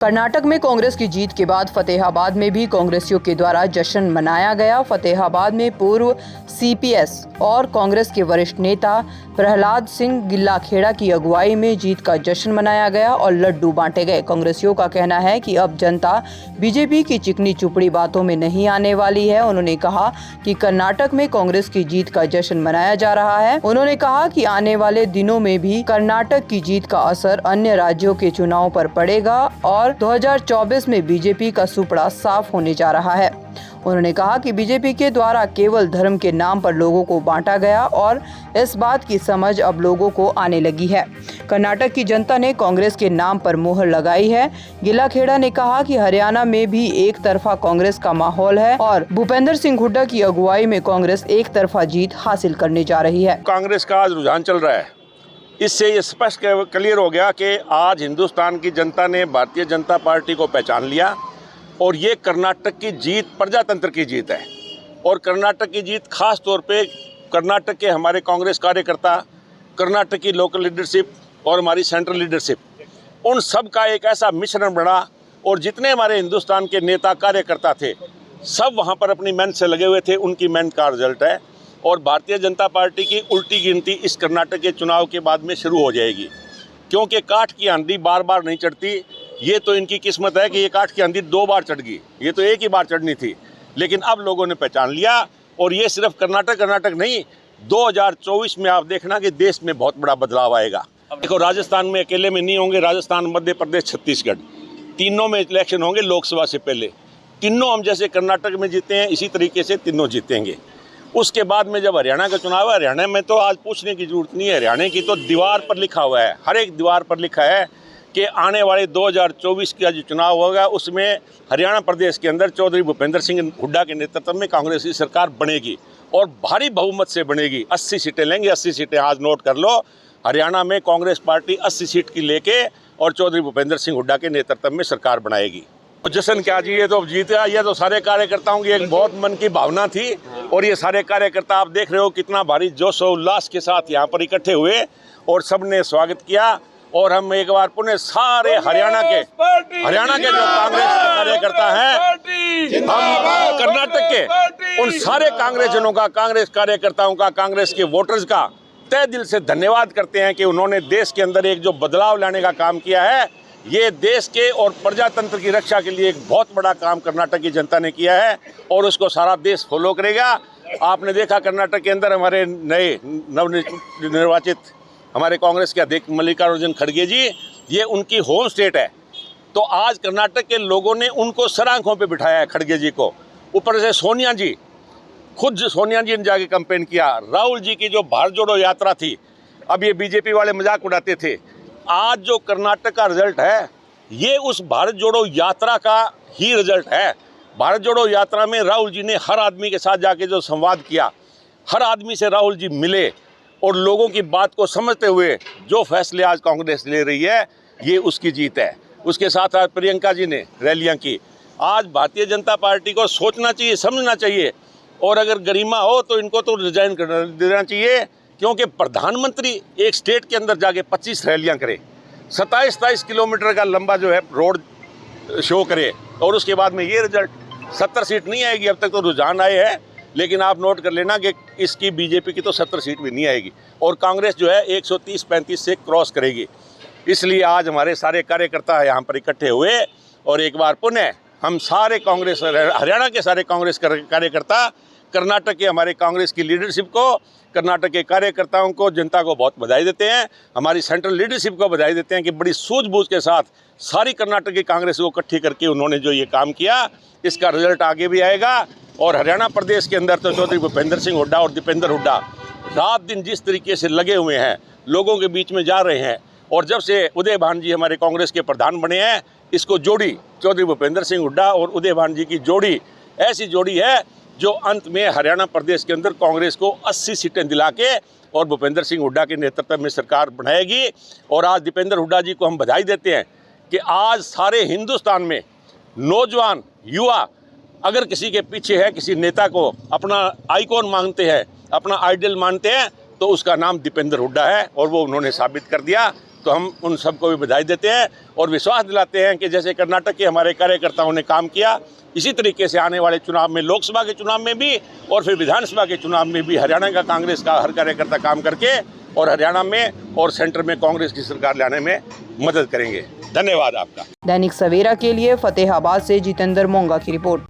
कर्नाटक में कांग्रेस की जीत के बाद फतेहाबाद में भी कांग्रेसियों के द्वारा जश्न मनाया गया। फतेहाबाद में पूर्व सीपीएस और कांग्रेस के वरिष्ठ नेता प्रहलाद सिंह गिल्लाखेड़ा की अगुवाई में जीत का जश्न मनाया गया और लड्डू बांटे गए। कांग्रेसियों का कहना है कि अब जनता बीजेपी की चिकनी चुपड़ी बातों में नहीं आने वाली है। उन्होंने कहा कि कर्नाटक में कांग्रेस की जीत का जश्न मनाया जा रहा है। उन्होंने कहा कि आने वाले दिनों में भी कर्नाटक की जीत का असर अन्य राज्यों के चुनाव पर पड़ेगा और 2024 में बीजेपी का सुपड़ा साफ होने जा रहा है। उन्होंने कहा कि बीजेपी के द्वारा केवल धर्म के नाम पर लोगों को बांटा गया और इस बात की समझ अब लोगों को आने लगी है। कर्नाटक की जनता ने कांग्रेस के नाम पर मोहर लगाई है। गिल्लाखेड़ा ने कहा कि हरियाणा में भी एक तरफा कांग्रेस का माहौल है और भूपेंद्र सिंह हुड्डा की अगुवाई में कांग्रेस एक तरफा जीत हासिल करने जा रही है। कांग्रेस का आज रुझान चल रहा है। इससे ये स्पष्ट क्लियर हो गया कि आज हिंदुस्तान की जनता ने भारतीय जनता पार्टी को पहचान लिया और ये कर्नाटक की जीत प्रजातंत्र की जीत है। और कर्नाटक की जीत खास तौर पे कर्नाटक के हमारे कांग्रेस कार्यकर्ता, कर्नाटक की लोकल लीडरशिप और हमारी सेंट्रल लीडरशिप, उन सब का एक ऐसा मिश्रण बना और जितने हमारे हिंदुस्तान के नेता कार्यकर्ता थे सब वहाँ पर अपनी मेहनत से लगे हुए थे। उनकी मेहनत का रिजल्ट है और भारतीय जनता पार्टी की उल्टी गिनती इस कर्नाटक के चुनाव के बाद में शुरू हो जाएगी, क्योंकि काठ की आंधी बार बार नहीं चढ़ती। ये तो इनकी किस्मत है कि ये काठ की आंधी 2 बार चढ़ गई, ये तो एक ही बार चढ़नी थी, लेकिन अब लोगों ने पहचान लिया। और ये सिर्फ कर्नाटक नहीं, 2024 में आप देखना कि देश में बहुत बड़ा बदलाव आएगा। देखो, राजस्थान में अकेले में नहीं होंगे, राजस्थान, मध्य प्रदेश, छत्तीसगढ़, तीनों में इलेक्शन होंगे लोकसभा से पहले। तीनों हम जैसे कर्नाटक में जीते हैं इसी तरीके से तीनों जीतेंगे। उसके बाद में जब हरियाणा का चुनाव है, हरियाणा में तो आज पूछने की जरूरत नहीं है, हरियाणा की तो दीवार पर लिखा हुआ है, हर एक दीवार पर लिखा है कि आने वाले 2024 का जो चुनाव होगा उसमें हरियाणा प्रदेश के अंदर चौधरी भूपेंद्र सिंह हुड्डा के नेतृत्व में कांग्रेस की सरकार बनेगी और भारी बहुमत से बनेगी। 80 सीटें लेंगे, 80 सीटें आज नोट कर लो। हरियाणा में कांग्रेस पार्टी 80 सीट की लेके और चौधरी भूपेंद्र सिंह हुड्डा के नेतृत्व में सरकार बनाएगी। जश्न क्या जी, ये तो जीत गया। ये तो सारे कार्यकर्ताओं की एक बहुत मन की भावना थी और ये सारे कार्यकर्ता आप देख रहे हो कितना भारी जोश और उल्लास के साथ यहाँ पर इकट्ठे हुए और सबने स्वागत किया। और हम एक बार पुनः सारे हरियाणा के जो कांग्रेस के कार्यकर्ता हैं, हम कर्नाटक के उन सारे कांग्रेसजनों का, कांग्रेस कार्यकर्ताओं का, कांग्रेस के वोटर्स का तहे दिल से धन्यवाद करते हैं कि उन्होंने देश के अंदर एक जो बदलाव लाने का काम किया है। ये देश के और प्रजातंत्र की रक्षा के लिए एक बहुत बड़ा काम कर्नाटक की जनता ने किया है और उसको सारा देश फॉलो करेगा। आपने देखा कर्नाटक के अंदर हमारे नए नवनिर्वाचित हमारे कांग्रेस के अध्यक्ष मल्लिकार्जुन खड़गे जी, ये उनकी होम स्टेट है, तो आज कर्नाटक के लोगों ने उनको सर आंखों पे बिठाया है खड़गे जी को। ऊपर से सोनिया जी, खुद सोनिया जी ने जाके कैंपेन किया। राहुल जी की जो भारत जोड़ो यात्रा थी, अब ये बीजेपी वाले मजाक उड़ाते थे, आज जो कर्नाटक का रिजल्ट है ये उस भारत जोड़ो यात्रा का ही रिजल्ट है। भारत जोड़ो यात्रा में राहुल जी ने हर आदमी के साथ जाके जो संवाद किया, हर आदमी से राहुल जी मिले और लोगों की बात को समझते हुए जो फैसले आज कांग्रेस ले रही है ये उसकी जीत है। उसके साथ आज प्रियंका जी ने रैलियां की। आज भारतीय जनता पार्टी को सोचना चाहिए, समझना चाहिए और अगर गरिमा हो तो इनको तो रिजाइन कर देना चाहिए, क्योंकि प्रधानमंत्री एक स्टेट के अंदर जाके 25 रैलियां करे, 27-27 किलोमीटर का लंबा जो है रोड शो करे और उसके बाद में ये रिजल्ट। 70 सीट नहीं आएगी, अब तक तो रुझान आए हैं, लेकिन आप नोट कर लेना कि इसकी बीजेपी की तो 70 सीट भी नहीं आएगी और कांग्रेस जो है 130-135 से क्रॉस करेगी। इसलिए आज हमारे सारे कार्यकर्ता यहाँ पर इकट्ठे हुए और एक बार पुनः हम सारे कांग्रेस, हरियाणा के सारे कांग्रेस कार्यकर्ता, कर्नाटक के हमारे कांग्रेस की लीडरशिप को, कर्नाटक के कार्यकर्ताओं को, जनता को बहुत बधाई देते हैं। हमारी सेंट्रल लीडरशिप को बधाई देते हैं कि बड़ी सूझबूझ के साथ सारी कर्नाटक की कांग्रेस को इकट्ठी करके उन्होंने जो ये काम किया, इसका रिजल्ट आगे भी आएगा। और हरियाणा प्रदेश के अंदर तो चौधरी भूपेंद्र सिंह हुड्डा और दीपेंद्र हुड्डा रात दिन जिस तरीके से लगे हुए हैं, लोगों के बीच में जा रहे हैं और जब से उदय भान जी हमारे कांग्रेस के प्रधान बने हैं, इसको जोड़ी चौधरी भूपेंद्र सिंह हुड्डा और उदय भान जी की जोड़ी ऐसी जोड़ी है जो अंत में हरियाणा प्रदेश के अंदर कांग्रेस को 80 सीटें दिला के और भूपेंद्र सिंह हुड्डा के नेतृत्व में सरकार बनाएगी। और आज दीपेंद्र हुड्डा जी को हम बधाई देते हैं कि आज सारे हिंदुस्तान में नौजवान युवा अगर किसी के पीछे है, किसी नेता को अपना आइकॉन मानते हैं, अपना आइडल मानते हैं, तो उसका नाम दीपेंद्र हुड्डा है और वो उन्होंने साबित कर दिया। तो हम उन सबको भी बधाई देते हैं और विश्वास दिलाते हैं कि जैसे कर्नाटक के हमारे कार्यकर्ताओं ने काम किया, इसी तरीके से आने वाले चुनाव में, लोकसभा के चुनाव में भी और फिर विधानसभा के चुनाव में भी हरियाणा का कांग्रेस का हर कार्यकर्ता काम करके और हरियाणा में और सेंटर में कांग्रेस की सरकार लाने में मदद करेंगे। धन्यवाद आपका। दैनिक सवेरा के लिए फतेहाबाद से जितेंद्र मोंगा की रिपोर्ट।